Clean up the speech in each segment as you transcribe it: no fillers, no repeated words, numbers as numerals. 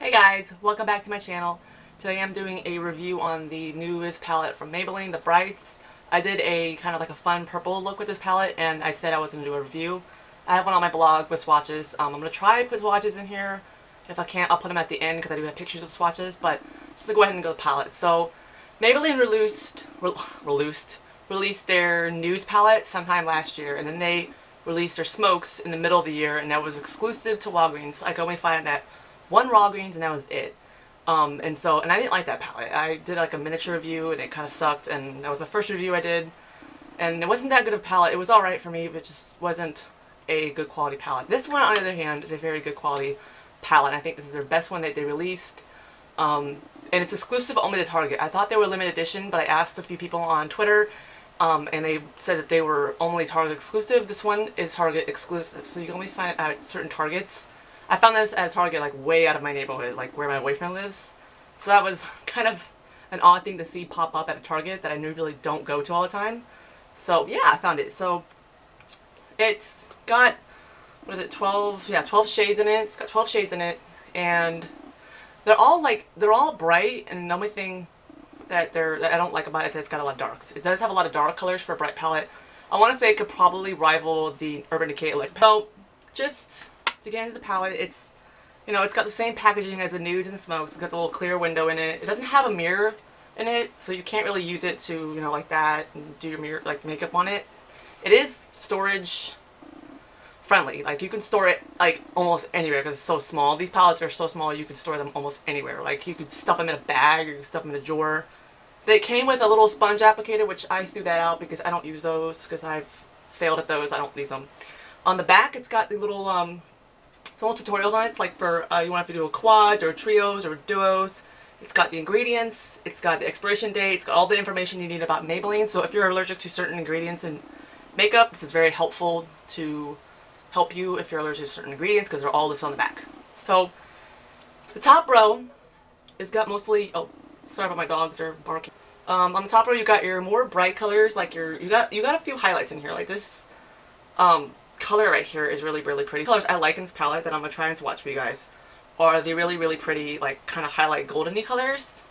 Hey guys, welcome back to my channel. Today I'm doing a review on the newest palette from Maybelline, the Brights. I did a kind of like a fun purple look with this palette and I said I was going to do a review. I have one on my blog with swatches. I'm going to try to put swatches in here. If I can't, I'll put them at the end because I do have pictures of swatches, but just to go ahead and go to the palette. So Maybelline released their nudes palette sometime last year, and then they released their smokes in the middle of the year, and that was exclusive to Walgreens. I could only find that one Walgreens and that was it. And I didn't like that palette. I did like a miniature review and it kind of sucked, and that was my first review I did, and it wasn't that good of a palette. It was alright for me, but it just wasn't a good quality palette. This one, on the other hand, is a very good quality palette. I think this is their best one that they released, and it's exclusive only to Target. I thought they were limited edition, but I asked a few people on Twitter, and they said that they were only Target exclusive. This one is Target exclusive, so you can only find it at certain Targets. I found this at a Target like way out of my neighborhood, like where my boyfriend lives. So that was kind of an odd thing to see pop up at a Target that I really don't go to all the time. So yeah, I found it. So it's got, what is it, 12? Yeah, 12 shades in it. It's got 12 shades in it, and they're all bright, and the only thing that I don't like about it is that it's got a lot of darks. It does have a lot of dark colors for a bright palette. I want to say it could probably rival the Urban Decay Elect. So just to get into the palette, it's, you know, it's got the same packaging as the nudes and the smokes. It's got the little clear window in it. It doesn't have a mirror in it, so you can't really use it to, you know, like that and do your mirror, like makeup on it. It is storage friendly. Like, you can store it like almost anywhere because it's so small. These palettes are so small you can store them almost anywhere. Like, you could stuff them in a bag or you can stuff them in a drawer. They came with a little sponge applicator, which I threw that out because I don't use those, because I've failed at those. I don't use them. On the back, it's got the little some little tutorials on it. It's like for you want to do a quads or trios or duos. It's got the ingredients, it's got the expiration date, it's got all the information you need about Maybelline. So if you're allergic to certain ingredients in makeup, this is very helpful to help you if you're allergic to certain ingredients, because they're all listed on the back. So the top row is got mostly, oh, sorry about my dogs are barking. On the top row you got your more bright colors, like you got a few highlights in here, like this color right here is really pretty. Colors I like in this palette that I'm gonna try and swatch for you guys are the really pretty, like, kind of highlight goldeny colors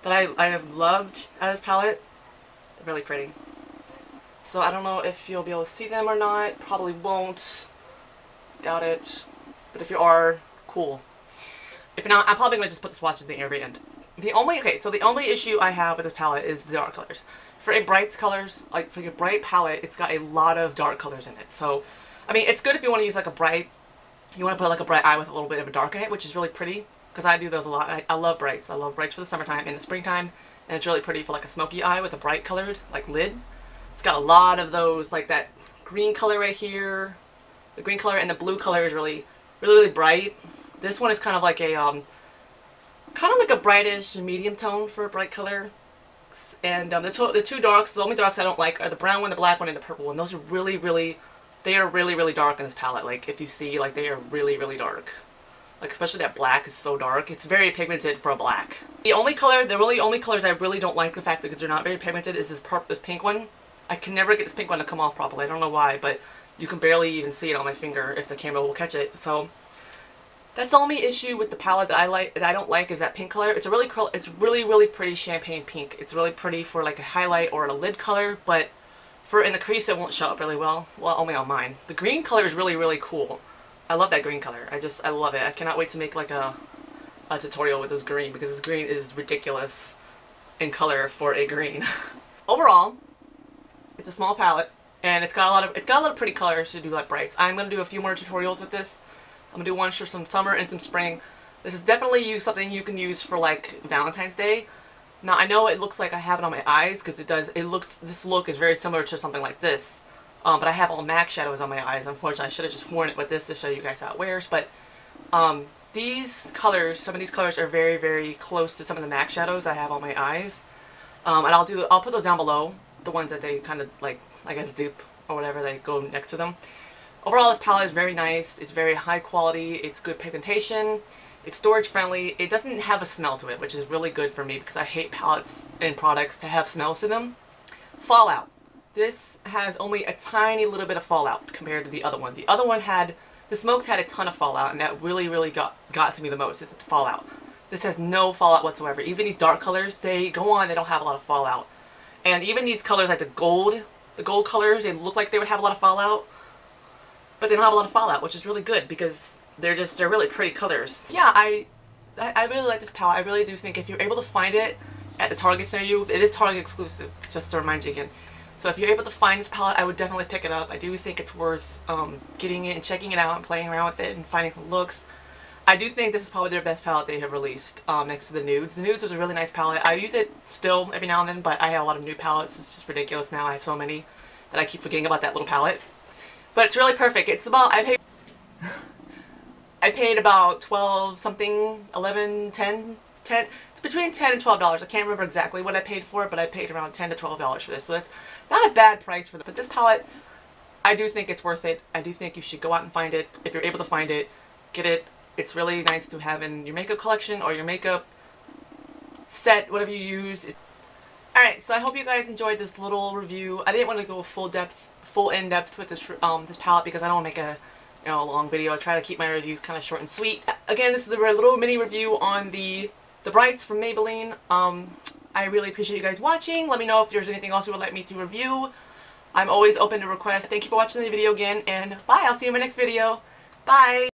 that I have loved out of this palette. They're really pretty. So I don't know if you'll be able to see them or not. Probably won't. Doubt it. But if you are, cool. If not, I'm probably gonna just put the swatches at the very end. The only issue I have with this palette is the dark colors. For a bright colors, like for your bright palette, it's got a lot of dark colors in it. So, I mean, it's good if you want to use like a bright, you want to put like a bright eye with a little bit of a dark in it, which is really pretty, because I do those a lot. I love brights. I love brights for the summertime and the springtime, and it's really pretty for like a smoky eye with a bright colored, like, lid. It's got a lot of those, like that green color right here. The green color and the blue color is really bright. This one is kind of like a, brightish medium tone for a bright color. And the two darks, the only darks I don't like are the brown one, the black one, and the purple one. Those are really dark in this palette. Like, if you see, like, they are really dark. Like, especially that black is so dark. It's very pigmented for a black. The only only colors I really don't like, the fact that because they're not very pigmented, is this pink one. I can never get this pink one to come off properly. I don't know why, but you can barely even see it on my finger if the camera will catch it. So that's the only issue with the palette that I don't like, is that pink color. It's really pretty champagne pink. It's really pretty for like a highlight or a lid color, but for in the crease it won't show up really well. Well, only on mine. The green color is really cool. I love that green color. I love it. I cannot wait to make like a tutorial with this green, because this green is ridiculous in color for a green. Overall, it's a small palette, and it's got a lot of pretty colors to do like brights. I'm gonna do a few more tutorials with this. I'm going to do one for some summer and some spring. This is definitely something you can use for like Valentine's Day. Now I know it looks like I have it on my eyes, because this look is very similar to something like this. But I have all MAC shadows on my eyes. Unfortunately, I should have just worn it with this to show you guys how it wears. But these colors, some of these colors are very close to some of the MAC shadows I have on my eyes. And I'll put those down below, the ones that they kind of like, I guess, dupe or whatever, they go next to them. Overall, this palette is very nice. It's very high quality. It's good pigmentation. It's storage friendly. It doesn't have a smell to it, which is really good for me because I hate palettes and products to have smells to them. Fallout. This has only a tiny little bit of fallout compared to the other one. The other one had The smokes had a ton of fallout, and that really got to me the most, is the fallout. This has no fallout whatsoever. Even these dark colors, they go on, they don't have a lot of fallout. And even these colors, like the gold colors, they look like they would have a lot of fallout, but they don't have a lot of fallout, which is really good because they're really pretty colors. Yeah, I really like this palette. I really do think if you're able to find it at the Targets near you, it is Target exclusive, just to remind you again. So if you're able to find this palette, I would definitely pick it up. I do think it's worth getting it and checking it out and playing around with it and finding some looks. I do think this is probably their best palette they have released, next to the Nudes. The Nudes was a really nice palette. I use it still every now and then, but I have a lot of nude palettes. It's just ridiculous now. I have so many that I keep forgetting about that little palette. But it's really perfect. It's about, I paid about 12 something, 11, 10, it's between $10 and $12. I can't remember exactly what I paid for it, but I paid around $10 to $12 for this. So that's not a bad price for this. But this palette, I do think it's worth it. I do think you should go out and find it. If you're able to find it, get it. It's really nice to have in your makeup collection or your makeup set, whatever you use. Alright, so I hope you guys enjoyed this little review. I didn't want to go full in-depth with this this palette because I don't want to make a long video. I try to keep my reviews kind of short and sweet. Again, this is a little mini review on the Brights from Maybelline. I really appreciate you guys watching. Let me know if there's anything else you would like me to review. I'm always open to requests. Thank you for watching the video again, and bye. I'll see you in my next video. Bye.